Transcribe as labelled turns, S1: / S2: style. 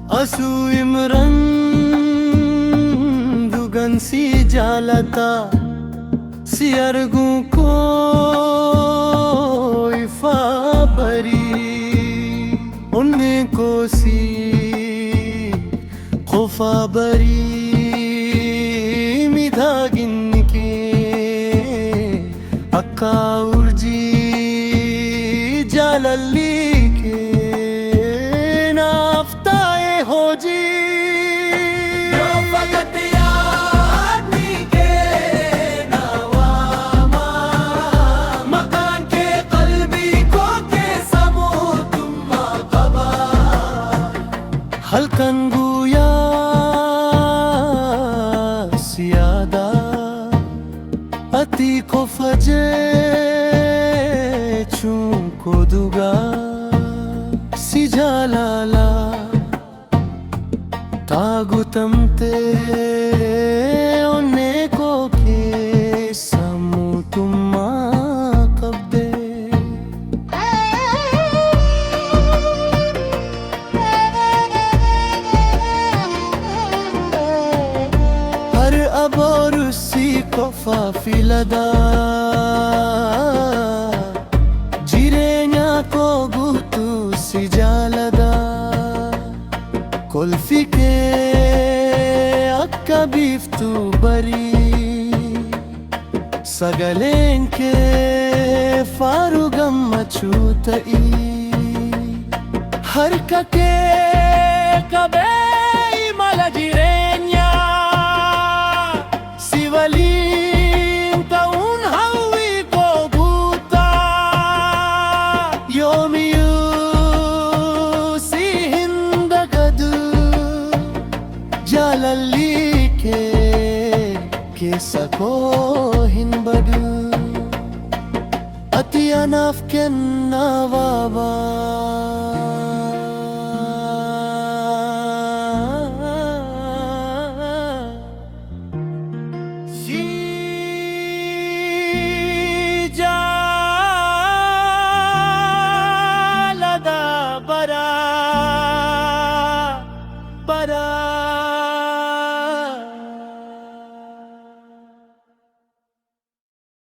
S1: Asu imran dugan si jalata si argu ko ifabari unne ko si khofabari midagin ke akka urji jalalli ke naftaye hoji हल्कन गुया सियादा अति को फजे चूं को दुगा सिजालाला तागुतम ते ओने को के समू तुम्मा कब्दे aborsi kofa filada jirenya ko gutu sijalada kolfike akka biftu bari sagalenke farugam machutai harkake kabe mala jirenya Sivalin taun hawi ko buta yomiyu si hindagadu jalalli ke sako hinbadu ati anaf ken nawaba